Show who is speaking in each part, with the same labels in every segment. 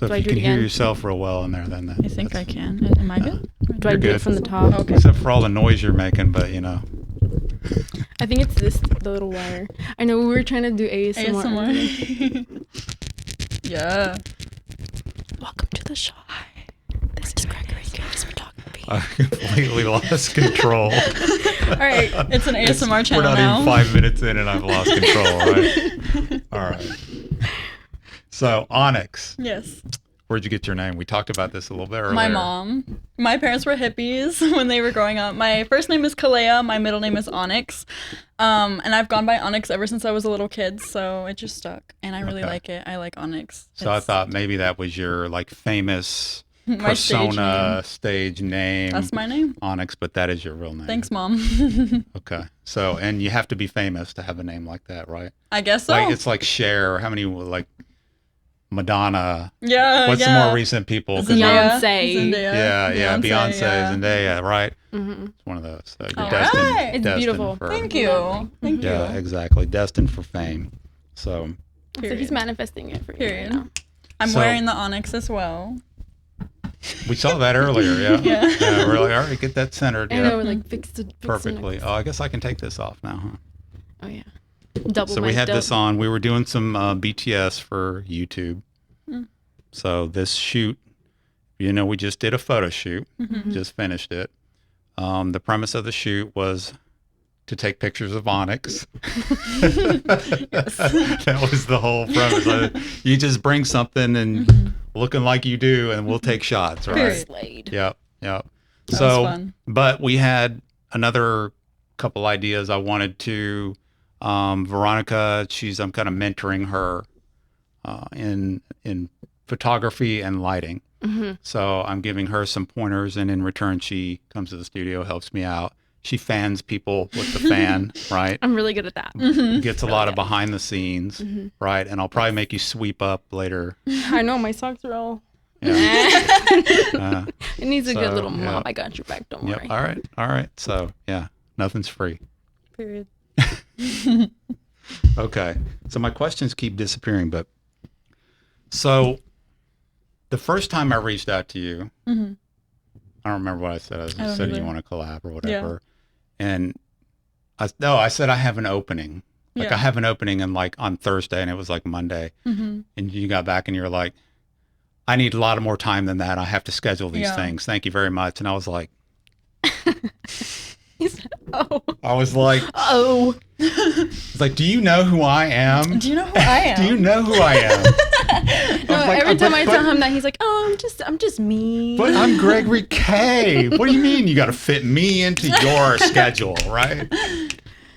Speaker 1: So
Speaker 2: Do
Speaker 1: if
Speaker 2: I
Speaker 1: you
Speaker 2: do
Speaker 1: can
Speaker 2: it
Speaker 1: hear
Speaker 2: again?
Speaker 1: yourself real well in there, then
Speaker 3: I think I can. Am I good?
Speaker 2: Do I
Speaker 1: You're
Speaker 2: do it
Speaker 1: good.
Speaker 2: from the top?
Speaker 3: Okay.
Speaker 1: except for all the noise you're making, but you know.
Speaker 2: I think it's the little wire. I know we were trying to do ASMR.
Speaker 3: ASMR. Yeah.
Speaker 2: Welcome to the show. Hi. This is Gregory. This photography.
Speaker 1: I completely lost control.
Speaker 2: All right.
Speaker 3: It's an ASMR channel
Speaker 1: We're not
Speaker 3: now.
Speaker 1: even 5 minutes in and I've lost control, right? All right. So, Onyx,
Speaker 3: Yes.
Speaker 1: where'd you get your name? We talked about this a little bit earlier.
Speaker 3: My mom. My parents were hippies when they were growing up. My first name is Kalea. My middle name is Onyx. And I've gone by Onyx ever since I was a little kid, so it just stuck. And I really like it. I like Onyx.
Speaker 1: So I thought maybe that was your like famous
Speaker 3: my
Speaker 1: persona, stage name.
Speaker 3: That's my name.
Speaker 1: Onyx, but that is your real name.
Speaker 3: Thanks, Mom.
Speaker 1: Okay. So, and you have to be famous to have a name like that, right?
Speaker 3: I guess so.
Speaker 1: Like it's like Cher. How many like Madonna?
Speaker 3: Yeah.
Speaker 1: What's the more recent people? 'Cause
Speaker 2: Beyonce.
Speaker 1: Yeah, Beyonce,
Speaker 3: yeah.
Speaker 1: Zendaya, right?
Speaker 2: Mm-hmm.
Speaker 1: It's one of those. So you're
Speaker 3: All
Speaker 1: destined,
Speaker 3: right.
Speaker 2: It's
Speaker 1: destined
Speaker 2: beautiful.
Speaker 1: for-
Speaker 3: Thank you. Thank
Speaker 1: Yeah,
Speaker 3: you.
Speaker 1: exactly. Destined for fame. So,
Speaker 2: So he's manifesting it for you
Speaker 3: Period.
Speaker 2: right now.
Speaker 3: I'm
Speaker 1: So-
Speaker 3: wearing the Onyx as well.
Speaker 1: we saw that earlier, yeah.
Speaker 3: Yeah.
Speaker 1: We're like, all right, get that centered.
Speaker 2: I
Speaker 1: Yeah,
Speaker 2: know, we're like fixed it
Speaker 1: perfectly.
Speaker 2: next.
Speaker 1: Oh, I guess I can take this off now, huh?
Speaker 2: Oh yeah. Double.
Speaker 1: So we
Speaker 2: mic'd
Speaker 1: had
Speaker 2: up.
Speaker 1: this on. We were doing some BTS for YouTube. So this shoot, you know, we just did a photo shoot, just finished it. The premise of the shoot was to take pictures of Onyx. That was the whole premise. You just bring something and looking like you do, and we'll take shots, right?
Speaker 3: Period.
Speaker 2: Slade.
Speaker 1: Yep.
Speaker 3: That
Speaker 1: So,
Speaker 3: was fun.
Speaker 1: but we had another couple ideas. I wanted to, Veronica. I'm kind of mentoring her in photography and lighting.
Speaker 2: Mm-hmm.
Speaker 1: So I'm giving her some pointers, and in return, she comes to the studio, helps me out. She fans people with the fan, right?
Speaker 2: I'm really good at that.
Speaker 1: Gets a lot of behind the scenes, right? And I'll probably make you sweep up later.
Speaker 2: I know my socks are all.
Speaker 1: Yeah.
Speaker 2: It needs a good
Speaker 1: So,
Speaker 2: little mop.
Speaker 1: yeah.
Speaker 2: I got your back. Don't
Speaker 1: Yep.
Speaker 2: worry.
Speaker 1: All right. So yeah, nothing's free.
Speaker 3: Period.
Speaker 1: Okay. So my questions keep disappearing, but so the first time I reached out to you, I don't remember what I said. I
Speaker 3: don't
Speaker 1: said
Speaker 3: either.
Speaker 1: you want to collab or whatever. And I said I have an opening. Like
Speaker 3: Yeah.
Speaker 1: I have an opening and like on Thursday, and it was like Monday. And you got back and you're like, I need a lot of more time than that. I have to schedule these
Speaker 3: Yeah.
Speaker 1: things. Thank you very much. And I was like,
Speaker 2: He said, "Oh,
Speaker 1: I was like,
Speaker 2: oh."
Speaker 1: it's like, do you know who I am?
Speaker 3: Do you know who I am?
Speaker 1: Do you know who I am?
Speaker 2: No,
Speaker 1: was like,
Speaker 2: every time I
Speaker 1: but-
Speaker 2: tell him that, he's like, "Oh, I'm just me."
Speaker 1: But I'm Gregory K. What do you mean you got to fit me into your schedule, right?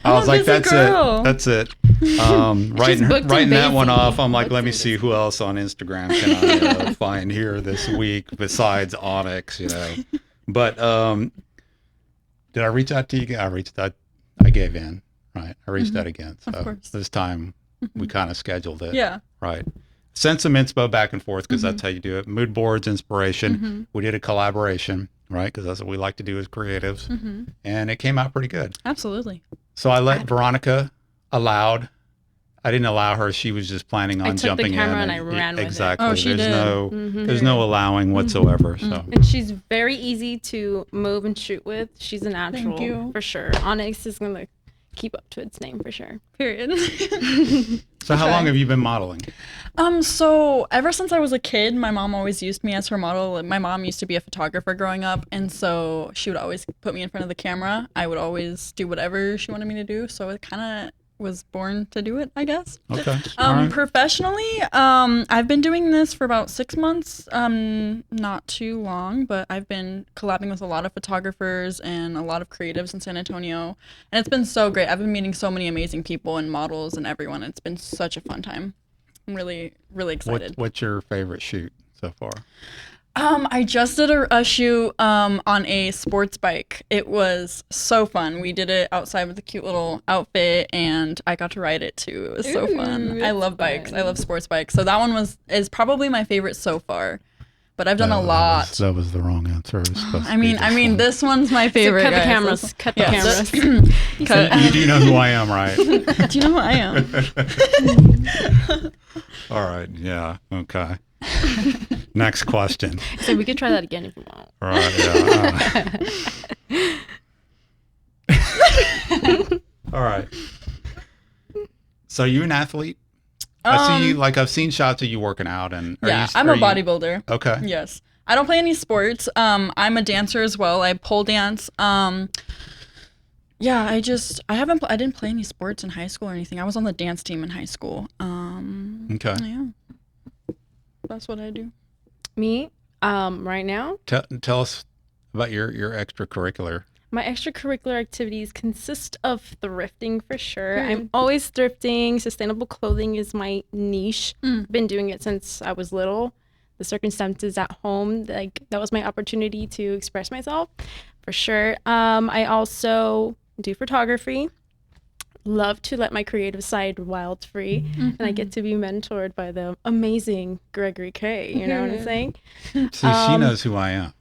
Speaker 1: I was
Speaker 3: a
Speaker 1: like,
Speaker 3: busy
Speaker 1: that's
Speaker 3: girl.
Speaker 1: it. That's it. Writing
Speaker 2: booked
Speaker 1: writing
Speaker 2: and
Speaker 1: that one
Speaker 2: busy.
Speaker 1: off. I'm like,
Speaker 2: Booked
Speaker 1: let me
Speaker 2: and
Speaker 1: see who else on Instagram can I find here this week besides Onyx, you know. But did I reach out to you? I gave in, right? I reached out again. So
Speaker 3: Of course.
Speaker 1: this time we kind of scheduled it.
Speaker 3: Yeah.
Speaker 1: Right. Send some inspo back and forth because that's how you do it. Mood boards, inspiration. We did a collaboration, right? Because that's what we like to do as creatives. And it came out pretty good.
Speaker 3: Absolutely.
Speaker 1: So I let Veronica allowed. I didn't allow her. She was just planning on
Speaker 2: took the
Speaker 1: jumping
Speaker 2: camera
Speaker 1: in.
Speaker 2: and I ran with it.
Speaker 1: Exactly.
Speaker 3: Oh, she
Speaker 1: there's
Speaker 3: did.
Speaker 1: there's no allowing whatsoever. So
Speaker 2: And she's very easy to move and shoot with. She's a natural,
Speaker 3: you.
Speaker 2: for sure. Onyx is gonna keep up to its name for sure.
Speaker 3: Period.
Speaker 1: So how long have you been modeling?
Speaker 3: So ever since I was a kid, my mom always used me as her model. My mom used to be a photographer growing up, and so she would always put me in front of the camera. I would always do whatever she wanted me to do, so it kind of was born to do it, I guess.
Speaker 1: Okay. All right.
Speaker 3: Professionally, I've been doing this for about 6 months, not too long, but I've been collabing with a lot of photographers and a lot of creatives in San Antonio, and it's been so great. I've been meeting so many amazing people and models and everyone. It's been such a fun time. I'm really, really excited.
Speaker 1: What's your favorite shoot so far?
Speaker 3: I just did a shoot on a sports bike. It was so fun. We did it outside with a cute little outfit, and I got to ride it too. It was so fun. I love bikes. I love sports bikes. So that one is probably my favorite so far. But I've done a lot.
Speaker 1: That was the wrong answer. It was supposed to
Speaker 3: I
Speaker 1: be
Speaker 3: mean,
Speaker 1: one.
Speaker 3: this one's my
Speaker 2: So
Speaker 3: favorite.
Speaker 2: cut the
Speaker 3: guys.
Speaker 2: cameras. Cut the
Speaker 3: Yeah,
Speaker 2: cameras.
Speaker 3: Cut.
Speaker 1: You do know who I am, right?
Speaker 3: Do you know who I am?
Speaker 1: All right. Yeah. Okay. Next question.
Speaker 2: So we could try that again if you want.
Speaker 1: Right. Yeah. All right. So you an athlete? I see you, like I've seen shots of you working out, and
Speaker 3: I'm a bodybuilder.
Speaker 1: Okay.
Speaker 3: Yes. I don't play any sports. I'm a dancer as well. I pole dance. Yeah, I didn't play any sports in high school or anything. I was on the dance team in high school.
Speaker 1: Okay.
Speaker 3: Yeah. That's what I do.
Speaker 2: Me, right now,
Speaker 1: Tell us about your extracurricular.
Speaker 2: my extracurricular activities consist of thrifting for sure. I'm always thrifting. Sustainable clothing is my niche. Been doing it since I was little. The circumstances at home, like that was my opportunity to express myself for sure. I also do photography. Love to let my creative side wild free, and I get to be mentored by the amazing Gregory K. You know what I'm saying?
Speaker 1: See, she knows who I am.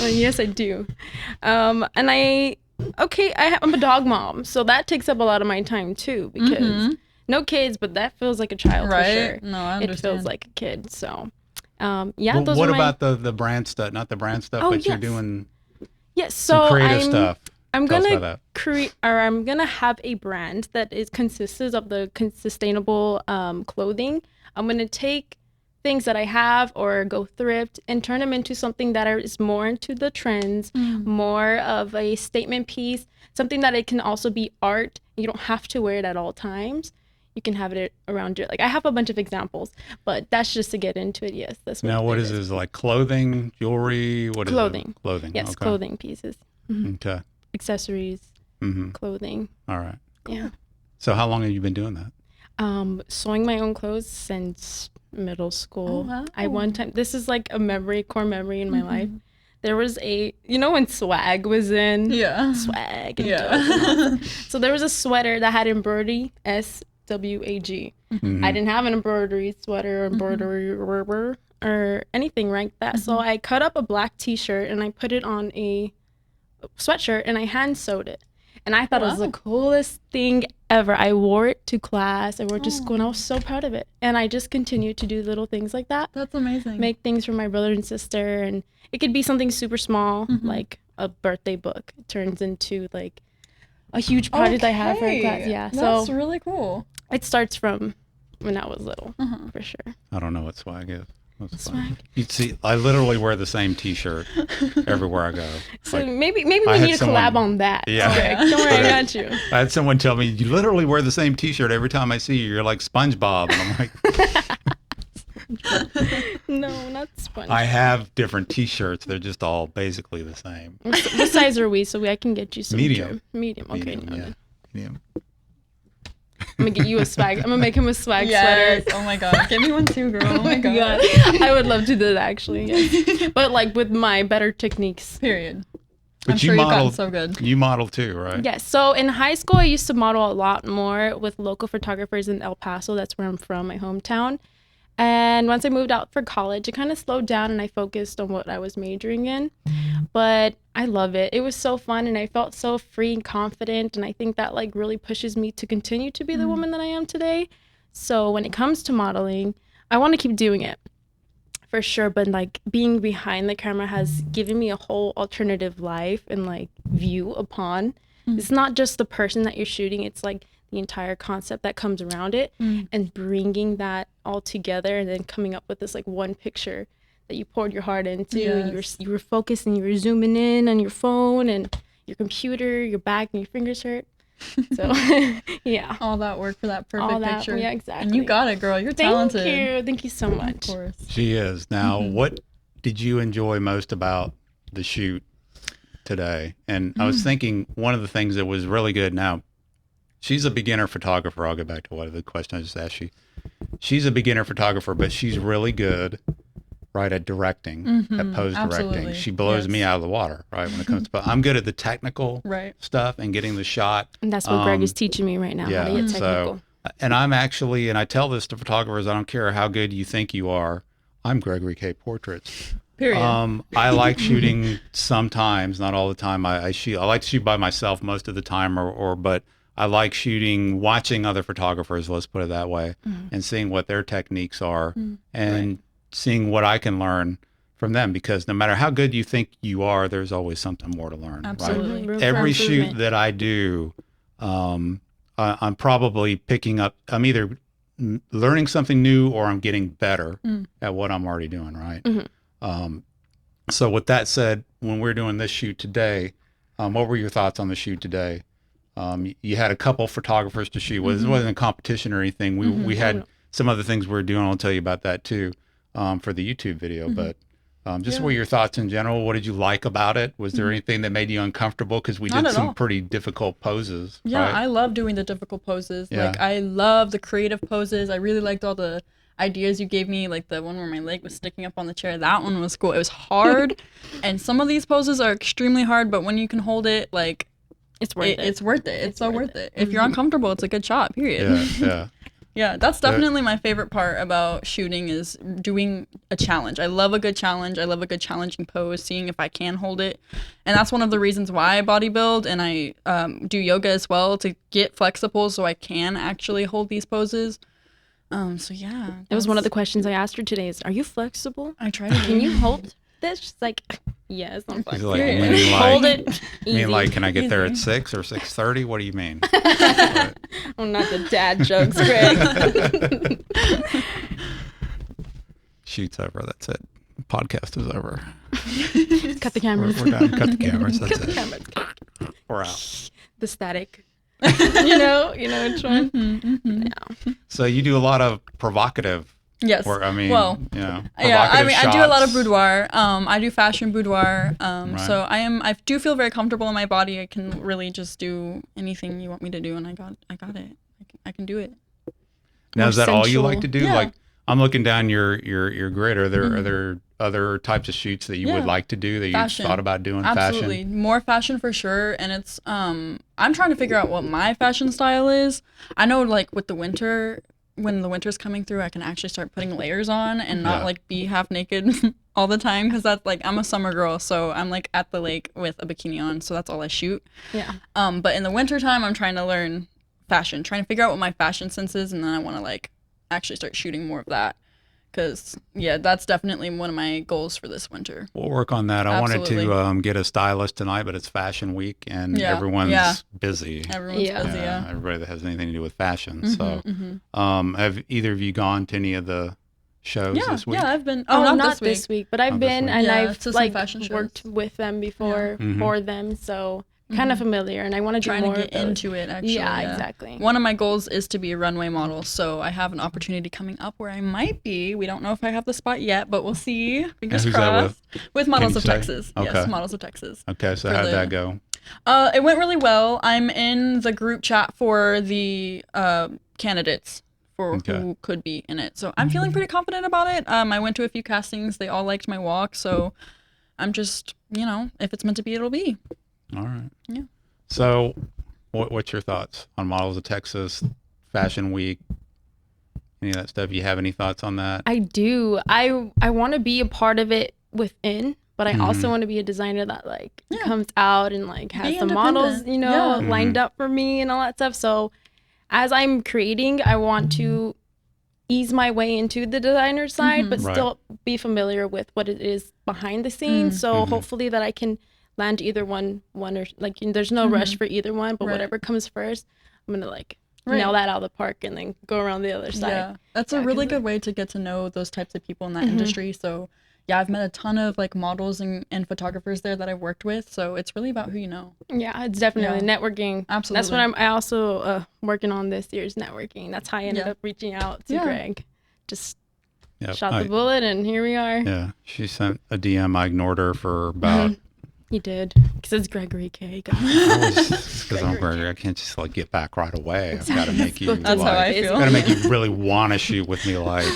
Speaker 2: Well, yes, I do. And I'm a dog mom, so that takes up a lot of my time too, because no kids, but that feels like a child for sure.
Speaker 3: No, I understand.
Speaker 2: It feels like a kid. So,
Speaker 1: Well,
Speaker 2: those
Speaker 1: what
Speaker 2: are
Speaker 1: about the brand stuff? Not the brand stuff, but you're doing
Speaker 2: yes.
Speaker 1: some
Speaker 2: So
Speaker 1: creative stuff.
Speaker 2: I'm
Speaker 1: Tell us
Speaker 2: gonna
Speaker 1: about
Speaker 2: I'm gonna have a brand that consists of the sustainable clothing. I'm gonna take things that I have or go thrift and turn them into something that is more into the trends, more of a statement piece, something that it can also be art. You don't have to wear it at all times. You can have it around you. Like I have a bunch of examples, but that's just to get into it. Yes, that's what.
Speaker 1: Now, what is this? Like clothing, jewelry? What is
Speaker 2: clothing?
Speaker 1: It? Clothing.
Speaker 2: Yes,
Speaker 1: Okay.
Speaker 2: clothing pieces.
Speaker 1: Okay.
Speaker 2: Accessories, clothing.
Speaker 1: All right.
Speaker 2: Yeah.
Speaker 1: So how long have you been doing that?
Speaker 2: Sewing my own clothes since middle school.
Speaker 3: Oh, wow.
Speaker 2: I one time, this is like a core memory in my life. There was when swag was in?
Speaker 3: Yeah.
Speaker 2: Swag. And dope and all that. So there was a sweater that had embroidery, SWAG. I didn't have an embroidery sweater, embroidery or anything like that. So I cut up a black t-shirt and I put it on a sweatshirt and I hand sewed it. And I thought it was the coolest thing ever. I wore it to class. I wore it to school and I was so proud of it. And I just continued to do little things like that.
Speaker 3: That's amazing.
Speaker 2: Make things for my brother and sister. And it could be something super small, like a birthday book. It turns into like a huge project I have for a class. Yeah.
Speaker 3: That's
Speaker 2: So
Speaker 3: really cool.
Speaker 2: it starts from when I was little, for sure.
Speaker 1: I don't know what swag is. What's
Speaker 2: Swag?
Speaker 1: You see, I literally wear the same T-shirt everywhere I go.
Speaker 2: So
Speaker 1: Like,
Speaker 2: maybe
Speaker 1: I
Speaker 2: we
Speaker 1: had
Speaker 2: need to
Speaker 1: someone-
Speaker 2: collab on that.
Speaker 1: Yeah.
Speaker 2: Okay. Don't worry, I got you.
Speaker 1: I had someone tell me, you literally wear the same T-shirt every time I see you. You're like SpongeBob. And I'm like,
Speaker 2: No, not sponge.
Speaker 1: I have different T-shirts. They're just all basically the same.
Speaker 2: What size are we? So I can get you some.
Speaker 1: Medium.
Speaker 2: Medium. Okay.
Speaker 1: Medium,
Speaker 2: no,
Speaker 1: yeah.
Speaker 2: then.
Speaker 1: Medium.
Speaker 2: I'm gonna get you a swag. I'm gonna make him a swag sweater.
Speaker 3: Oh my god. Give me one too, girl. Oh my god.
Speaker 2: God. I would love to do that actually. Yes. But like with my better techniques.
Speaker 3: Period.
Speaker 1: But
Speaker 3: I'm
Speaker 1: you
Speaker 3: sure you've gotten
Speaker 1: modeled
Speaker 3: so good.
Speaker 1: You model too, right?
Speaker 2: Yes. So in high school, I used to model a lot more with local photographers in El Paso. That's where I'm from, my hometown. And once I moved out for college, it kind of slowed down and I focused on what I was majoring in. But I love it. It was so fun and I felt so free and confident. And I think that like really pushes me to continue to be the woman that I am today. So when it comes to modeling, I want to keep doing it for sure. But like being behind the camera has given me a whole alternative life and like view upon. It's not just the person that you're shooting. It's like the entire concept that comes around it and bringing that all together and then coming up with this like one picture that you poured your heart into.
Speaker 3: Yes.
Speaker 2: You were focused and you were zooming in on your phone and your computer, your back and your fingers hurt. So yeah.
Speaker 3: All that work for that perfect
Speaker 2: All that,
Speaker 3: picture.
Speaker 2: yeah, exactly.
Speaker 3: And you got it, girl. You're talented.
Speaker 2: Thank you so much.
Speaker 3: Of course.
Speaker 1: She is. Now, what did you enjoy most about the shoot today? And I was thinking one of the things that was really good. Now, she's a beginner photographer. I'll get back to the question I just asked you. She's a beginner photographer, but she's really good, right, at directing, at pose directing.
Speaker 3: absolutely.
Speaker 1: She blows me out of the water, right, when it comes to, but I'm good at the technical stuff and getting the shot.
Speaker 2: And that's what Greg is teaching me right now, how to get technical.
Speaker 1: And I'm actually, and I tell this to photographers, I don't care how good you think you are, I'm Gregory K. Portraits.
Speaker 3: Period.
Speaker 1: I like shooting sometimes, not all the time. I like to shoot by myself most of the time, but I like watching other photographers, let's put it that way, and seeing what their techniques are and seeing what I can learn from them, because no matter how good you think you are, there's always something more to learn.
Speaker 3: Absolutely.
Speaker 1: Right? Every shoot that I do, I'm probably picking up, I'm either learning something new or I'm getting better at what I'm already doing, right? So with that said, when we're doing this shoot today, what were your thoughts on the shoot today? You had a couple photographers to shoot. It wasn't a competition or anything. We had some other things we were doing. I'll tell you about that too for the YouTube video. But just what were your thoughts in general? What did you like about it? Was there anything that made you uncomfortable? Because we did some pretty difficult poses.
Speaker 3: Yeah,
Speaker 1: right?
Speaker 3: I love doing the difficult poses.
Speaker 1: Yeah.
Speaker 3: Like, I love the creative poses. I really liked all the ideas you gave me, like the one where my leg was sticking up on the chair. That one was cool. It was hard, and some of these poses are extremely hard, but when you can hold it, like,
Speaker 2: It's worth it.
Speaker 3: It's worth it. It's so worth it. If you're uncomfortable, it's a good shot, period.
Speaker 1: Yeah.
Speaker 3: Yeah, that's definitely my favorite part about shooting is doing a challenge. I love a good challenge. I love a good challenging pose, seeing if I can hold it. And that's one of the reasons why I bodybuild and I do yoga as well, to get flexible so I can actually hold these poses. So yeah.
Speaker 2: That was one of the questions I asked her today is, are you flexible?
Speaker 3: I try to
Speaker 2: Can you hold this? She's like, yes, I'm
Speaker 1: He's
Speaker 2: flexible.
Speaker 1: like,
Speaker 3: Yeah.
Speaker 1: meaning like,
Speaker 2: Hold it. Easy.
Speaker 1: mean like, can I get there at 6 or 6:30? What do you mean?
Speaker 2: Oh, not the dad jokes, Greg.
Speaker 1: Shoot's over. That's it. Podcast is over.
Speaker 2: Cut the cameras.
Speaker 1: We're done. Cut the cameras. That's
Speaker 2: Cut the
Speaker 1: it.
Speaker 2: cameras.
Speaker 1: We're out.
Speaker 2: The static. you know which one? Yeah.
Speaker 1: So you do a lot of provocative
Speaker 3: Yes.
Speaker 1: work. I mean,
Speaker 3: well,
Speaker 1: provocative
Speaker 3: yeah, I mean, I do a lot of
Speaker 1: shots.
Speaker 3: boudoir. I do fashion boudoir.
Speaker 1: Right.
Speaker 3: So I do feel very comfortable in my body. I can really just do anything you want me to do, and I got it. I can do it.
Speaker 1: Now,
Speaker 2: More
Speaker 1: is that all you
Speaker 2: sensual.
Speaker 1: like to do?
Speaker 3: Yeah.
Speaker 1: Like, I'm looking down your grid. Are there other types of shoots that you would like to do that you
Speaker 3: Fashion.
Speaker 1: thought about doing?
Speaker 3: Absolutely.
Speaker 1: Fashion.
Speaker 3: More fashion for sure. And it's I'm trying to figure out what my fashion style is. I know, like, with the winter, when the winter's coming through, I can actually start putting layers on and not like be half naked all the time, because that's like, I'm a summer girl, so I'm like at the lake with a bikini on, so that's all I shoot.
Speaker 2: Yeah.
Speaker 3: But in the winter time, I'm trying to learn fashion, trying to figure out what my fashion sense is, and then I want to like actually start shooting more of that. Because, yeah, that's definitely one of my goals for this winter.
Speaker 1: We'll work on that. I wanted
Speaker 3: Absolutely.
Speaker 1: to get a stylist tonight, but it's fashion week and
Speaker 3: Yeah.
Speaker 1: everyone's
Speaker 3: Yeah.
Speaker 1: busy.
Speaker 3: Everyone's
Speaker 2: Yeah.
Speaker 3: busy, yeah.
Speaker 1: Everybody that has anything to do with fashion. So, have either of you gone to any of the shows this week?
Speaker 3: Yeah, I've been.
Speaker 2: Oh,
Speaker 3: not
Speaker 2: not
Speaker 3: this week.
Speaker 2: but I've
Speaker 1: Not this
Speaker 2: been
Speaker 1: week.
Speaker 2: and
Speaker 3: Yeah,
Speaker 2: I've
Speaker 3: to some
Speaker 2: like
Speaker 3: fashion
Speaker 2: worked
Speaker 3: shows.
Speaker 2: with them before
Speaker 1: Mhm.
Speaker 2: for them, so kind of familiar, and I want to do
Speaker 3: Trying
Speaker 2: more
Speaker 3: to get
Speaker 2: of those.
Speaker 3: into it, actually.
Speaker 2: Yeah, exactly.
Speaker 3: One of my goals is to be a runway model, so I have an opportunity coming up where I might be. We don't know if I have the spot yet, but we'll see. Fingers
Speaker 1: who's that
Speaker 3: crossed. With Models
Speaker 1: you
Speaker 3: of
Speaker 1: say?
Speaker 3: Texas.
Speaker 1: Okay.
Speaker 3: Yes, Models of Texas.
Speaker 1: Okay, so
Speaker 3: For
Speaker 1: how'd
Speaker 3: the-
Speaker 1: that go?
Speaker 3: It went really well. I'm in the group chat for the candidates for
Speaker 1: Okay.
Speaker 3: who could be in it. So I'm feeling pretty confident about it. I went to a few castings. They all liked my walk. So I'm just, if it's meant to be, it'll be.
Speaker 1: All right.
Speaker 3: Yeah.
Speaker 1: So, what's your thoughts on Models of Texas, Fashion Week, any of that stuff? You have any thoughts on that?
Speaker 2: I do. I want to be a part of it within, but I
Speaker 1: Mm-hmm.
Speaker 2: also want to be a designer that like comes out and like has
Speaker 3: Be
Speaker 2: the models,
Speaker 3: independent. Yeah.
Speaker 2: lined up for me and all that stuff. So as I'm creating, I want to ease my way into the designer side, but
Speaker 1: Right.
Speaker 2: still be familiar with what it is behind the scenes. So hopefully that I can land either one or like there's no rush for either one, but
Speaker 3: Right.
Speaker 2: whatever comes first, I'm gonna like
Speaker 3: Right.
Speaker 2: nail that out of the park and then go around the other side.
Speaker 3: Yeah, that's a
Speaker 2: Yeah,
Speaker 3: really
Speaker 2: 'cause
Speaker 3: good way to get to know those types of people in that industry. So yeah, I've met a ton of like models and photographers there that I've worked with. So it's really about who you know.
Speaker 2: Yeah, it's definitely networking.
Speaker 3: Absolutely.
Speaker 2: That's what I also working on this year's networking. That's how I ended up reaching out to
Speaker 3: Yeah.
Speaker 2: Greg. Just
Speaker 1: Yep.
Speaker 2: shot the bullet and here we are.
Speaker 1: Yeah, she sent a DM. I ignored her for about.
Speaker 2: He did. Because it's Gregory K.
Speaker 1: Because I'm Gregory, I can't just like get back right away. I've got to make you.
Speaker 3: That's how I feel.
Speaker 1: Got to make you really want to shoot with me, like.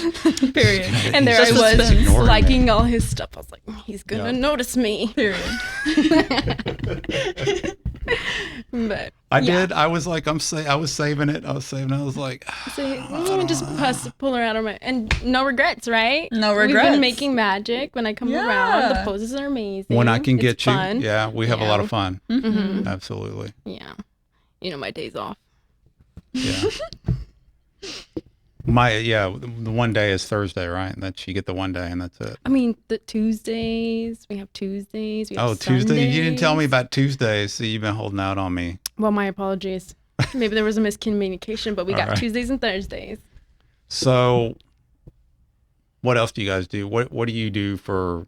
Speaker 3: Period.
Speaker 2: And there I
Speaker 1: He's
Speaker 2: was
Speaker 1: just ignoring me.
Speaker 2: liking all his stuff. I was like, he's gonna
Speaker 1: Yeah.
Speaker 2: notice me.
Speaker 3: Period.
Speaker 2: But
Speaker 1: I did. I was like, I was saving it. I was like,
Speaker 2: so just pull her out of my and no regrets, right?
Speaker 3: No
Speaker 2: We've
Speaker 3: regrets.
Speaker 2: been making magic when I come around. The
Speaker 3: Yeah.
Speaker 2: poses are amazing.
Speaker 1: when I can get
Speaker 2: It's
Speaker 1: you,
Speaker 2: fun.
Speaker 1: yeah, we have a lot of fun.
Speaker 2: Mm-hmm.
Speaker 1: Absolutely.
Speaker 2: Yeah. You know my days off.
Speaker 1: Yeah. The one day is Thursday, right? That you get the one day and that's it.
Speaker 2: I mean, the Tuesdays, we have Tuesdays. We have
Speaker 1: Tuesday. You didn't tell me
Speaker 2: Sundays.
Speaker 1: about Tuesdays, so you've been holding out on me.
Speaker 2: Well, my apologies. Maybe there was a miscommunication, but we
Speaker 1: All
Speaker 2: got
Speaker 1: right.
Speaker 2: Tuesdays and Thursdays.
Speaker 1: So what else do you guys do? What do you do for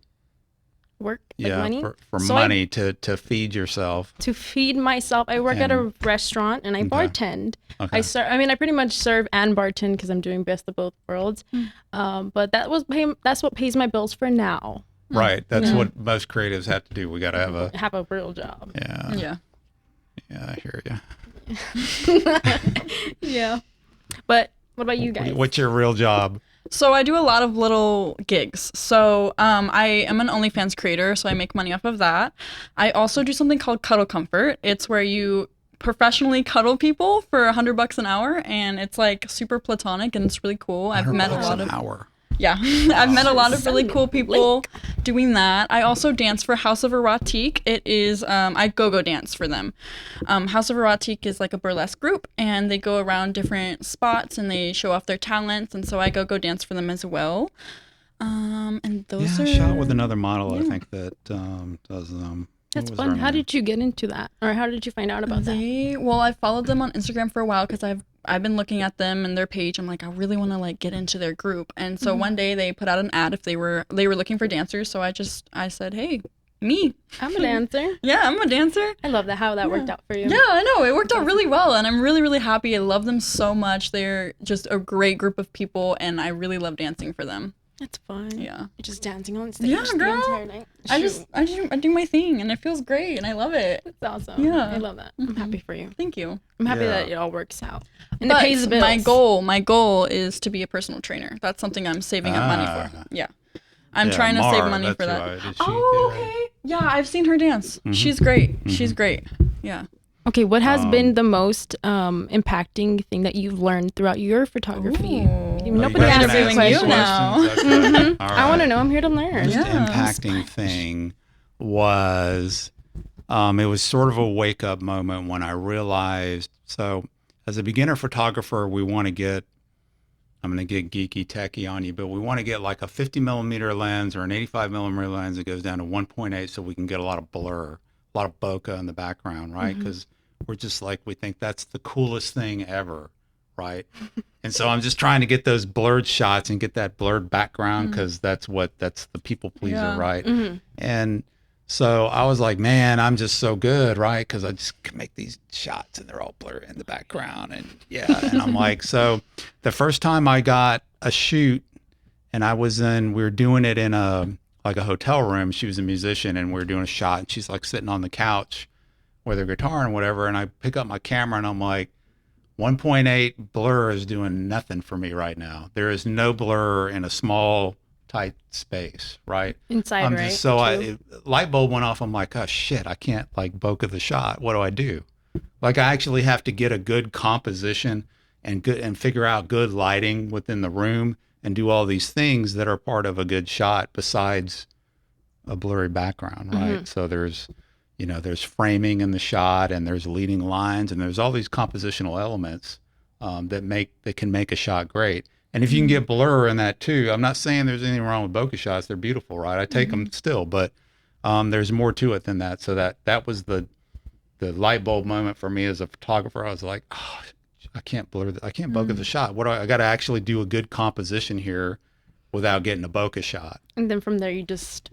Speaker 2: Work, like money?
Speaker 1: for
Speaker 2: So
Speaker 1: money to feed yourself?
Speaker 2: To feed myself, I work at a restaurant and I bartend.
Speaker 1: Okay.
Speaker 2: I pretty much serve and bartend because I'm doing best of both worlds. But that's what pays my bills for now.
Speaker 1: Right. That's what most creatives have to do. We got to have
Speaker 2: a real job.
Speaker 3: Yeah.
Speaker 1: I hear you.
Speaker 2: Yeah. But what about you guys?
Speaker 1: What's your real job?
Speaker 3: So I do a lot of little gigs. So I am an OnlyFans creator, so I make money off of that. I also do something called Cuddle Comfort. It's where you professionally cuddle people for $100 an hour, and it's like super platonic and it's really cool. I've met a lot of I've met a lot of really cool people doing that. I also dance for House of Erotique. It is I go dance for them. House of Erotique is like a burlesque group, and they go around different spots and they show off their talents, and so I go dance for them as well. And those are
Speaker 1: I shot with another model. I think that does
Speaker 2: That's
Speaker 1: what was
Speaker 2: fun.
Speaker 1: her
Speaker 2: How
Speaker 1: name?
Speaker 2: did you get into that? Or how did you find out about that?
Speaker 3: Well, I followed them on Instagram for a while because I've been looking at them and their page. I'm like, I really want to like get into their group. And so one day they put out an ad if they were looking for dancers. So I said, hey, me.
Speaker 2: I'm a dancer.
Speaker 3: Yeah, I'm a dancer.
Speaker 2: I love that how that worked out for you.
Speaker 3: Yeah, I know. It worked out really well, and I'm really, really happy. I love them so much. They're just a great group of people, and I really love dancing for them.
Speaker 2: That's fun.
Speaker 3: Yeah.
Speaker 2: You're just dancing on stage
Speaker 3: Yeah,
Speaker 2: the
Speaker 3: girl.
Speaker 2: entire night.
Speaker 3: I do my thing, and it feels great, and I love it.
Speaker 2: That's awesome.
Speaker 3: Yeah.
Speaker 2: I love that. I'm happy for you.
Speaker 3: Thank you.
Speaker 2: I'm happy
Speaker 1: Yeah.
Speaker 2: that it all works out. And
Speaker 3: But
Speaker 2: it pays the bills.
Speaker 3: my goal is to be a personal trainer. That's something I'm saving up money for. Yeah. I'm trying to save money for that. Okay. Yeah, I've seen her dance. She's great. She's great. Yeah.
Speaker 2: Okay, what has been the most impacting thing that you've learned throughout your photography? Nobody
Speaker 3: guys
Speaker 2: asked
Speaker 3: are
Speaker 2: me a
Speaker 3: doing you
Speaker 2: question.
Speaker 3: now.
Speaker 1: Okay. All
Speaker 2: I want to
Speaker 1: right.
Speaker 2: know. I'm here to learn.
Speaker 1: Most
Speaker 3: Yeah.
Speaker 1: impacting thing was it was sort of a wake up moment when I realized. So as a beginner photographer, we want to get, I'm going to get geeky techie on you, but we want to get like a 50 millimeter lens or an 85 millimeter lens that goes down to 1.8 so we can get a lot of blur, a lot of bokeh in the background, right? Because we're just like, we think that's the coolest thing ever, right? And so I'm just trying to get those blurred shots and get that blurred background because that's the people pleaser,
Speaker 3: Yeah.
Speaker 1: right? And so I was like, man, I'm just so good, right? Because I just can make these shots and they're all blurry in the background. And and I'm like, so the first time I got a shoot and we were doing it in a hotel room. She was a musician and we were doing a shot and she's like sitting on the couch with her guitar and whatever. And I pick up my camera and I'm like, 1.8 blur is doing nothing for me right now. There is no blur in a small, tight space, right?
Speaker 2: Inside, right?
Speaker 1: So light bulb went off. I'm like, oh shit, I can't like bokeh the shot. What do I do? Like I actually have to get a good composition and figure out good lighting within the room and do all these things that are part of a good shot besides a blurry background, right? So there's framing in the shot and there's leading lines and there's all these compositional elements that can make a shot great. And if you can get blur in that too, I'm not saying there's anything wrong with bokeh shots. They're beautiful, right? I take them still, but there's more to it than that. So that was the light bulb moment for me as a photographer. I was like, oh, I can't bokeh the shot. I got to actually do a good composition here without getting a bokeh shot.
Speaker 2: And then from there, you just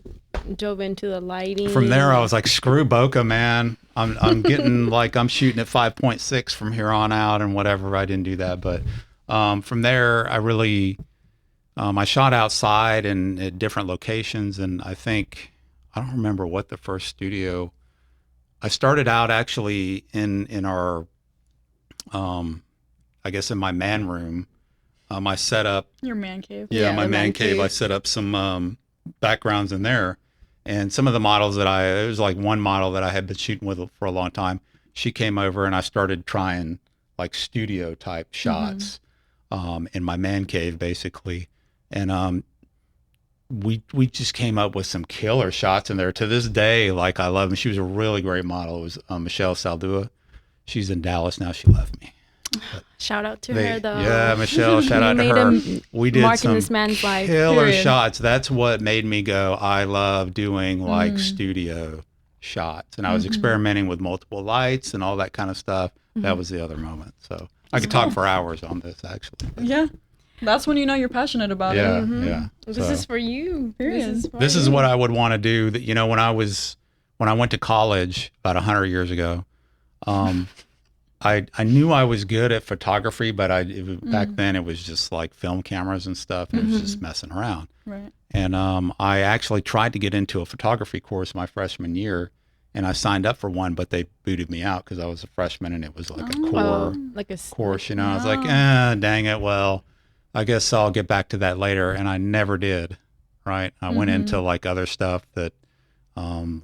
Speaker 2: dove into the lighting.
Speaker 1: From there, I was like, screw bokeh, man. I'm getting like, I'm shooting at 5.6 from here on out and whatever. I didn't do that. But from there, I really, I shot outside and at different locations. And I don't remember what the first studio, I started out actually in our, I guess in my man room. I set up
Speaker 3: Your man cave.
Speaker 1: my
Speaker 2: the
Speaker 1: man
Speaker 2: man
Speaker 1: cave.
Speaker 2: cave.
Speaker 1: I set up some backgrounds in there, and some of the models there was like one model that I had been shooting with for a long time. She came over and I started trying like studio type shots in my man cave basically, and we just came up with some killer shots in there. To this day, like I love them. She was a really great model. It was Michelle Saldua. She's in Dallas now. She left me.
Speaker 2: Shout out to her though.
Speaker 1: Yeah, Michelle, shout
Speaker 2: You
Speaker 1: out to
Speaker 2: made
Speaker 1: her.
Speaker 2: a
Speaker 1: We did
Speaker 2: mark in
Speaker 1: some
Speaker 2: this man's life.
Speaker 1: killer
Speaker 3: Period.
Speaker 1: shots. That's what made me go, I love doing like
Speaker 2: Mm-hmm.
Speaker 1: studio shots. And I was experimenting with multiple lights and all that kind of stuff.
Speaker 2: Mm-hmm.
Speaker 1: That was the other moment. So I could talk for hours on this actually.
Speaker 3: Yeah. That's when you know you're passionate about
Speaker 1: Yeah,
Speaker 3: it.
Speaker 1: yeah.
Speaker 2: This
Speaker 1: So-
Speaker 2: is for you.
Speaker 3: Period.
Speaker 1: This is what I would want to do. That, you know, when I went to college about 100 years ago, I knew I was good at photography, but back then it was just like film cameras and stuff, and it was just messing around.
Speaker 3: Right.
Speaker 1: And I actually tried to get into a photography course my freshman year, and I signed up for one, but they booted me out because I was a freshman, and it was like a core
Speaker 2: like a
Speaker 1: course. You know, I was like, dang it. Well, I guess I'll get back to that later, and I never did. Right. I went into like other stuff that,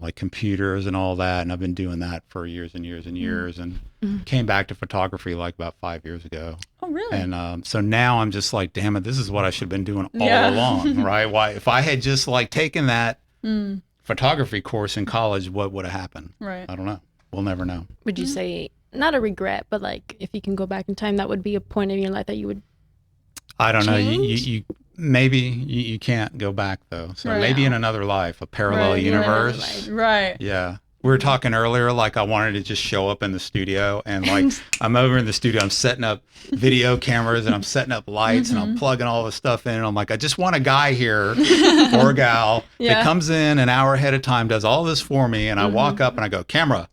Speaker 1: like computers and all that, and I've been doing that for years and years and years, and came back to photography like about 5 years ago.
Speaker 3: Oh, really?
Speaker 1: And so now I'm just like, damn it, this is what I should have been doing all
Speaker 3: Yeah.
Speaker 1: along, right? Why, if I had just like taken that photography course in college, what would have happened?
Speaker 3: Right.
Speaker 1: I don't know. We'll never know.
Speaker 2: Would you say not a regret, but like if you can go back in time, that would be a point in your life that you would?
Speaker 1: I don't know.
Speaker 2: Change?
Speaker 1: You maybe you can't go back though. So
Speaker 3: Right.
Speaker 1: maybe in another life, a parallel
Speaker 3: Right,
Speaker 1: universe.
Speaker 3: Right.
Speaker 1: Yeah. We were talking earlier, like I wanted to just show up in the studio and like I'm over in the studio, I'm setting up video cameras and I'm setting up lights and I'm plugging all this stuff in. And I'm like, I just want a guy here or a gal that comes in an hour ahead of time, does all this for me. And I walk up and I go, camera.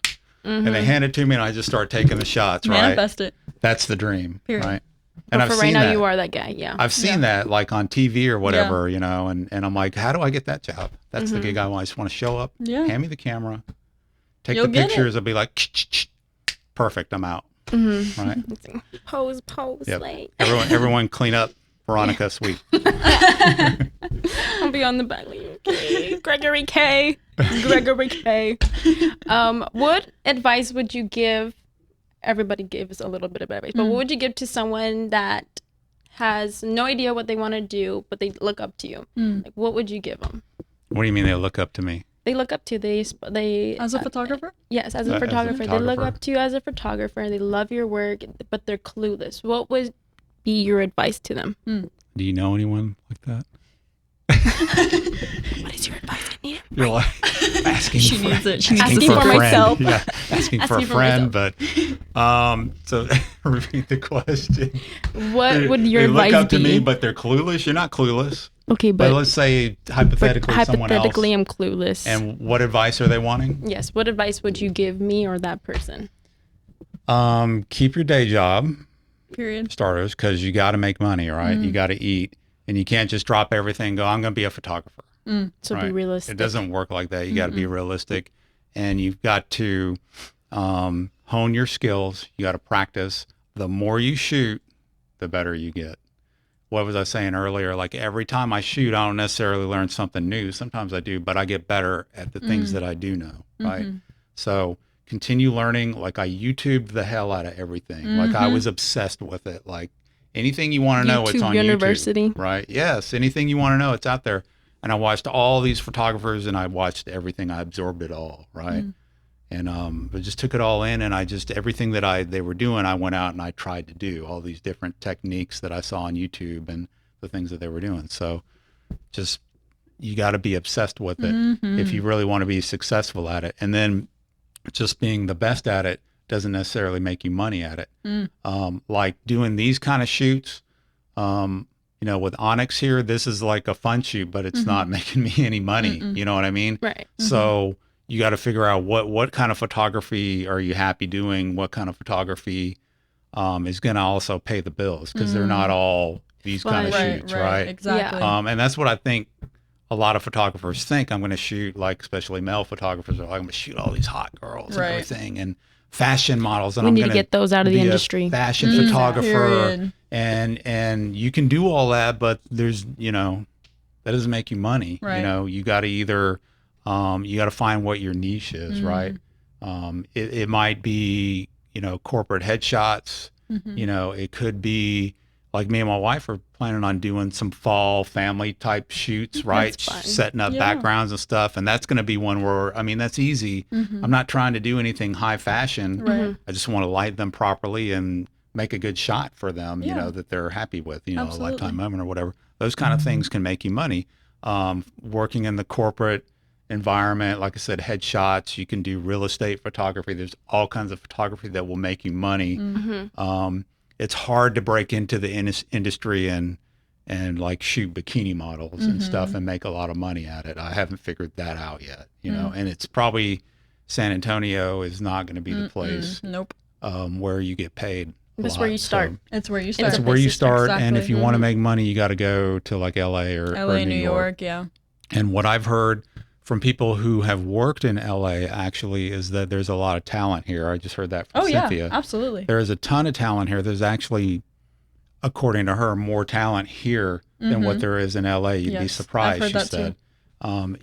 Speaker 1: And they hand it to me and I just start taking the shots, right?
Speaker 3: Manifest it.
Speaker 1: That's the dream,
Speaker 3: Period.
Speaker 1: right?
Speaker 2: But
Speaker 1: And
Speaker 2: for
Speaker 1: I've
Speaker 2: right
Speaker 1: seen
Speaker 2: now,
Speaker 1: that.
Speaker 2: you are that guy. Yeah.
Speaker 1: I've seen that like on TV or whatever, you know, and I'm like, how do I get that job? That's the gig I want. I just want to show up,
Speaker 3: Yeah.
Speaker 1: hand me the camera, take
Speaker 3: You'll
Speaker 1: the
Speaker 3: get it.
Speaker 1: pictures. I'll be like, perfect, I'm out. Right?
Speaker 2: Pose,
Speaker 1: Yep.
Speaker 2: like
Speaker 1: Everyone clean up. Veronica, sweet.
Speaker 2: I'll be on the back. Like, okay, Gregory K. Gregory K. What advice would you give? Everybody gives a little bit of advice, but what would you give to someone that has no idea what they want to do, but they look up to you? Like, what would you give them?
Speaker 1: What do you mean they look up to me?
Speaker 2: They look up to you. They
Speaker 3: As a photographer?
Speaker 2: yes, as
Speaker 1: As
Speaker 2: a
Speaker 1: a
Speaker 2: photographer. They look
Speaker 1: photographer.
Speaker 2: up to you as a photographer, and they love your work, but they're clueless. What would be your advice to them?
Speaker 1: Do you know anyone like that?
Speaker 2: What is your advice? I need it.
Speaker 1: You're like asking
Speaker 3: She
Speaker 1: for,
Speaker 3: needs it. She needs
Speaker 2: Asking
Speaker 3: it.
Speaker 2: for
Speaker 1: a friend.
Speaker 2: myself.
Speaker 1: Yeah, asking for a
Speaker 2: Asking for
Speaker 1: friend, but so repeat the question.
Speaker 2: What would your
Speaker 1: they
Speaker 2: advice
Speaker 1: look up
Speaker 2: be?
Speaker 1: to me, but they're clueless. You're not clueless.
Speaker 2: Okay,
Speaker 1: But
Speaker 2: but
Speaker 1: let's say hypothetically, someone else.
Speaker 2: hypothetically, I'm clueless.
Speaker 1: And what advice are they wanting?
Speaker 2: yes, what advice would you give me or that person?
Speaker 1: Keep your day job,
Speaker 3: Period.
Speaker 1: starters, because you got to make money, right? You got to eat, and you can't just drop everything and go, I'm going to be a photographer.
Speaker 2: So be
Speaker 1: Right.
Speaker 2: realistic.
Speaker 1: It doesn't work like that. You got to be realistic, and you've got to hone your skills. You got to practice. The more you shoot, the better you get. What was I saying earlier? Like every time I shoot, I don't necessarily learn something new. Sometimes I do, but I get better at the things that I do know, right? So continue learning. Like I YouTubed the hell out of everything. Like I was obsessed with it. Like anything you want to know, it's
Speaker 2: YouTube
Speaker 1: on
Speaker 2: University.
Speaker 1: YouTube, right? Yes, anything you want to know, it's out there. And I watched all these photographers, and I watched everything. I absorbed it all, right? And I just took it all in, and I just everything that they were doing, I went out and I tried to do all these different techniques that I saw on YouTube and the things that they were doing. So, just you got to be obsessed with it if you really want to be successful at it. And then, just being the best at it doesn't necessarily make you money at it. Like doing these kind of shoots. You know, with Onyx here, this is like a fun shoot, but it's not making me any money. You know what I mean?
Speaker 2: Right.
Speaker 1: So you got to figure out what kind of photography are you happy doing? What kind of photography is going to also pay the bills? Because they're not all these kind of
Speaker 2: Fun.
Speaker 1: shoots, right?
Speaker 3: Exactly.
Speaker 1: And that's what I think a lot of photographers think. I'm going to shoot, like especially male photographers are like, I'm going to shoot all these hot girls and everything, and fashion models, and
Speaker 2: We
Speaker 1: I'm
Speaker 2: need
Speaker 1: going
Speaker 2: to get those out of the industry.
Speaker 1: fashion photographer.
Speaker 3: Period.
Speaker 1: And you can do all that, but there's, you know, that doesn't make you money.
Speaker 3: Right.
Speaker 1: You know, you got to either, you got to find what your niche is, right? It might be, you know, corporate headshots. You know, it could be like me and my wife are planning on doing some fall family type shoots, right?
Speaker 2: That's fun.
Speaker 1: Setting up backgrounds and stuff. And that's going to be one where, I mean, that's easy. I'm not trying to do anything high fashion.
Speaker 3: Right.
Speaker 1: I just want to light them properly and make a good shot for them, you
Speaker 3: Yeah.
Speaker 1: know, that they're happy with, you know,
Speaker 3: Absolutely.
Speaker 1: a lifetime moment or whatever. Those kind of things can make you money. Working in the corporate environment, like I said, headshots, you can do real estate photography. There's all kinds of photography that will make you money. It's hard to break into the industry and like shoot bikini models and stuff and make a lot of money at it. I haven't figured that out yet, you know, and it's probably San Antonio is not going to be the place
Speaker 3: Nope.
Speaker 1: where you get paid.
Speaker 2: That's
Speaker 1: lot.
Speaker 2: where you start.
Speaker 1: So
Speaker 3: It's where you start.
Speaker 1: it's where you
Speaker 2: place to
Speaker 1: start.
Speaker 2: start.
Speaker 1: And if you want to
Speaker 3: Exactly.
Speaker 1: make money, you got to go to like LA or
Speaker 3: New
Speaker 1: New
Speaker 3: York. Yeah.
Speaker 1: And what I've heard from people who have worked in LA actually is that there's a lot of talent here. I just heard that from
Speaker 3: Oh
Speaker 1: Cynthia.
Speaker 3: yeah, absolutely.
Speaker 1: There is a ton of talent here. There's actually, according to her, more talent here than what there is in LA. You'd be
Speaker 3: Yes, I've
Speaker 1: surprised,
Speaker 3: heard
Speaker 1: she
Speaker 3: that
Speaker 1: said.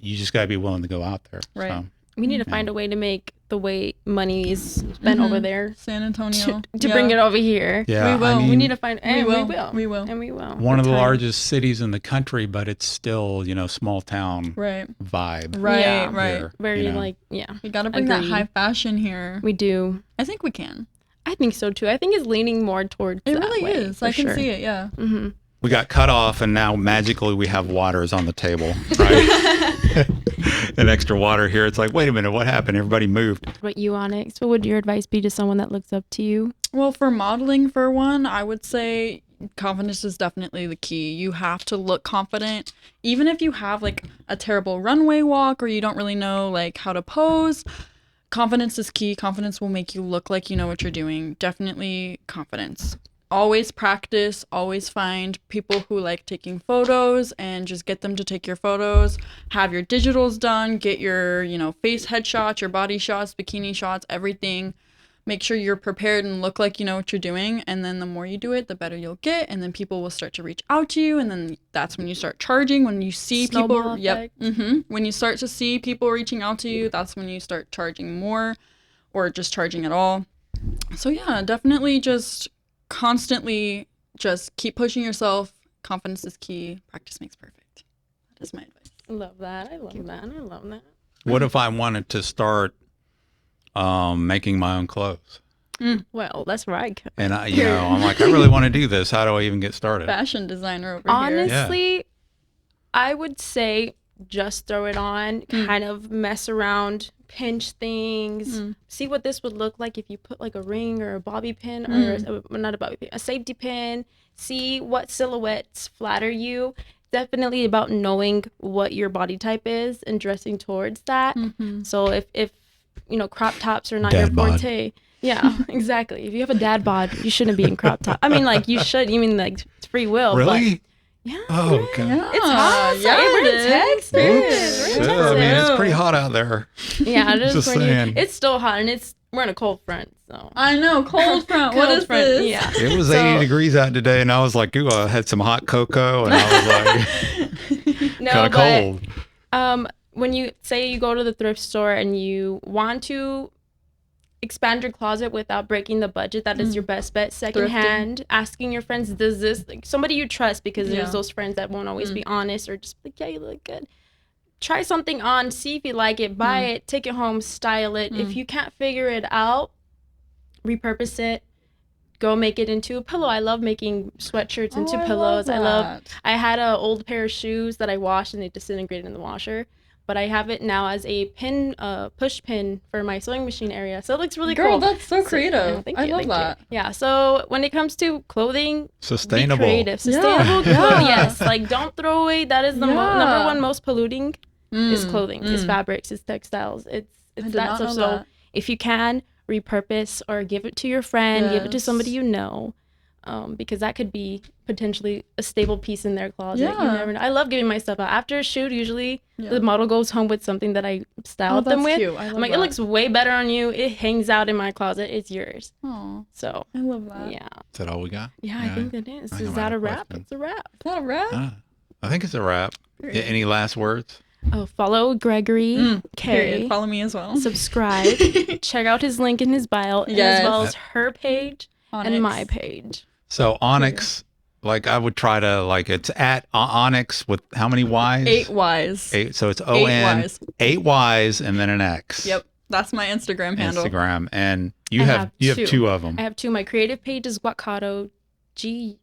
Speaker 1: You just got to be willing to go out there.
Speaker 3: Right.
Speaker 1: So,
Speaker 2: We need to find a way to make the way money is spent over there
Speaker 3: San Antonio.
Speaker 2: to bring it over here.
Speaker 1: yeah,
Speaker 3: We will.
Speaker 1: I mean,
Speaker 2: We need to find, and we
Speaker 3: will.
Speaker 2: will.
Speaker 3: We will.
Speaker 2: And we will.
Speaker 1: one of the
Speaker 2: With time.
Speaker 1: largest cities in the country, but it's still, you know, small town
Speaker 3: Right.
Speaker 1: vibe.
Speaker 3: Right.
Speaker 2: Yeah.
Speaker 3: Right.
Speaker 1: here,
Speaker 2: Very
Speaker 1: you know.
Speaker 2: like, yeah,
Speaker 3: We got to bring that
Speaker 2: Agreed.
Speaker 3: high fashion here.
Speaker 2: we do.
Speaker 3: I think we can.
Speaker 2: I think so too. I think it's leaning more towards
Speaker 3: It
Speaker 2: that
Speaker 3: really
Speaker 2: way,
Speaker 3: is.
Speaker 2: for
Speaker 3: I can
Speaker 2: sure.
Speaker 3: see it. Yeah.
Speaker 1: We got cut off, and now magically we have waters on the table, right? And extra water here. It's like, wait a minute, what happened? Everybody moved.
Speaker 2: What about you, Onyx? What would your advice be to someone that looks up to you?
Speaker 3: Well, for modeling, for one, I would say confidence is definitely the key. You have to look confident. Even if you have like a terrible runway walk or you don't really know like how to pose, confidence is key. Confidence will make you look like you know what you're doing. Definitely confidence. Always practice, always find people who like taking photos and just get them to take your photos. Have your digitals done, get your, you know, face headshots, your body shots, bikini shots, everything. Make sure you're prepared and look like you know what you're doing. And then the more you do it, the better you'll get. And then people will start to reach out to you. And then that's when you start charging. When you see
Speaker 2: Snowball
Speaker 3: people, yep.
Speaker 2: effect.
Speaker 3: When you start to see people reaching out to you, that's when you start charging more or just charging at all. So yeah, definitely just constantly just keep pushing yourself. Confidence is key. Practice makes perfect. That is my advice.
Speaker 2: Love that. I love that. I love that.
Speaker 1: What if I wanted to start making my own clothes?
Speaker 2: Well, that's where I go.
Speaker 1: And I, you know, I'm like, I really want to do this. How do I even get started?
Speaker 3: Fashion designer over here.
Speaker 2: Honestly, I would say just throw it on, kind of mess around, pinch things, see what this would look like if you put like a ring or a bobby pin or not a bobby pin, a safety pin. See what silhouettes flatter you. Definitely about knowing what your body type is and dressing towards that. So if you know, crop tops are not
Speaker 1: Dad
Speaker 2: your
Speaker 1: bod.
Speaker 2: forte. Yeah, exactly. If you have a dad bod, you shouldn't be in crop top. I mean, like you should. You mean like it's free will?
Speaker 1: Really?
Speaker 2: But yeah.
Speaker 1: Oh, okay.
Speaker 3: Yeah,
Speaker 2: It's hot.
Speaker 3: yeah,
Speaker 2: We're in
Speaker 3: it is.
Speaker 2: Texas.
Speaker 1: Oops.
Speaker 2: We're in
Speaker 1: Yeah, I mean,
Speaker 2: Texas.
Speaker 1: it's pretty hot out there.
Speaker 2: Yeah, it is
Speaker 1: Just
Speaker 2: pretty.
Speaker 1: saying.
Speaker 2: It's still hot, and we're in a cold front. So
Speaker 3: I know, cold front. What
Speaker 2: Cold
Speaker 3: is
Speaker 2: front,
Speaker 3: this?
Speaker 2: Yeah.
Speaker 1: It was 80 degrees out today, and I was like, ooh, I had some hot cocoa, and I was
Speaker 2: No,
Speaker 1: like, kind of cold.
Speaker 2: When you say you go to the thrift store and you want to expand your closet without breaking the budget, that is your best bet. Secondhand, asking your friends, does this, like somebody you trust, because
Speaker 3: Yeah.
Speaker 2: there's those friends that won't always be honest or just like, yeah, you look good. Try something on, see if you like it, buy it, take it home, style it. If you can't figure it out, repurpose it. Go make it into a pillow. I love making sweatshirts into pillows. I had an old pair of shoes that I washed and they disintegrated in the washer. But I have it now as a pin, push pin for my sewing machine area. So it looks really
Speaker 3: Girl,
Speaker 2: cool.
Speaker 3: that's so
Speaker 2: Yeah,
Speaker 3: creative.
Speaker 2: thank
Speaker 3: I
Speaker 2: you,
Speaker 3: love
Speaker 2: thank
Speaker 3: that.
Speaker 2: you. Yeah. So when it comes to clothing,
Speaker 1: Sustainable.
Speaker 2: be creative, sustainable.
Speaker 3: Yeah.
Speaker 2: Yes. Like don't throw away. That is the
Speaker 3: Yeah.
Speaker 2: number one most polluting is clothing, is fabrics, is textiles. It's
Speaker 3: did
Speaker 2: that
Speaker 3: not
Speaker 2: stuff.
Speaker 3: know
Speaker 2: So
Speaker 3: that.
Speaker 2: if you can repurpose or give it to your friend, give it to
Speaker 3: Yes.
Speaker 2: somebody you know. Because that could be potentially a stable piece in their closet. You
Speaker 3: Yeah.
Speaker 2: never know. I love giving my stuff out. After a shoot, usually
Speaker 3: Yeah.
Speaker 2: the model goes home with something that I styled
Speaker 3: Oh,
Speaker 2: them
Speaker 3: that's
Speaker 2: with.
Speaker 3: cute. I love
Speaker 2: I'm like,
Speaker 3: that.
Speaker 2: it looks way better on you. It hangs out in my closet. It's yours.
Speaker 3: Oh,
Speaker 2: So,
Speaker 3: I love that.
Speaker 2: yeah.
Speaker 1: Is that all we got?
Speaker 2: Yeah, I think that is.
Speaker 1: I
Speaker 2: Is
Speaker 1: don't
Speaker 2: that
Speaker 1: have
Speaker 2: a
Speaker 1: a
Speaker 2: wrap?
Speaker 1: question.
Speaker 2: It's a wrap.
Speaker 3: Is that a wrap?
Speaker 1: I think it's a wrap. Yeah, any last words?
Speaker 2: Oh, follow Gregory
Speaker 3: Period.
Speaker 2: K.
Speaker 3: Follow me as well.
Speaker 2: Subscribe. Check out his link in his bio, and
Speaker 3: Yes.
Speaker 2: as well as her page and
Speaker 3: Onyx.
Speaker 2: my page.
Speaker 1: So Onyx, like I would try to like it's at Onyx with how many Y's?
Speaker 3: 8 Ys.
Speaker 1: Eight. So it's
Speaker 3: 8
Speaker 1: ON,
Speaker 3: Ys.
Speaker 1: 8 Y's, and then an X.
Speaker 3: Yep. That's my Instagram handle.
Speaker 1: Instagram, and you
Speaker 2: I
Speaker 1: have
Speaker 2: have two.
Speaker 1: two of them.
Speaker 2: I have two. My creative page is Guacado, Guacado,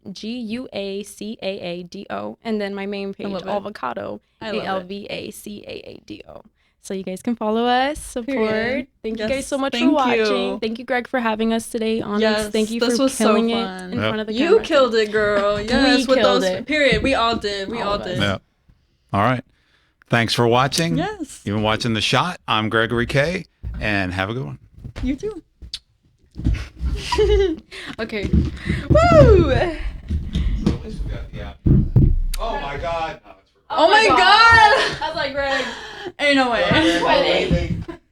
Speaker 2: and then my main page,
Speaker 3: love it.
Speaker 2: Avocado,
Speaker 3: I love it.
Speaker 2: Alvacaado. So you guys can follow us, support.
Speaker 3: Period.
Speaker 2: Thank you
Speaker 3: Yes,
Speaker 2: guys so much for
Speaker 3: thank
Speaker 2: watching.
Speaker 3: you.
Speaker 2: Thank you, Greg, for having us today. Onyx,
Speaker 3: Yes,
Speaker 2: thank you
Speaker 3: this
Speaker 2: for
Speaker 3: was so
Speaker 2: killing it
Speaker 3: fun.
Speaker 2: in front of the
Speaker 3: You
Speaker 2: camera.
Speaker 3: killed it, girl. Yes, with
Speaker 2: killed
Speaker 3: those.
Speaker 2: it.
Speaker 3: Period. We all did. We
Speaker 2: All
Speaker 3: all
Speaker 2: of us.
Speaker 3: did.
Speaker 1: Yep. All right. Thanks for watching.
Speaker 3: Yes.
Speaker 1: You've been watching The Shot. I'm Gregory K. And have a good one.
Speaker 3: You too.
Speaker 2: Okay. Woo!
Speaker 1: Oh my God.
Speaker 3: Oh my God.
Speaker 2: I was like, Greg.
Speaker 3: Ain't no way.
Speaker 2: I'm sweating.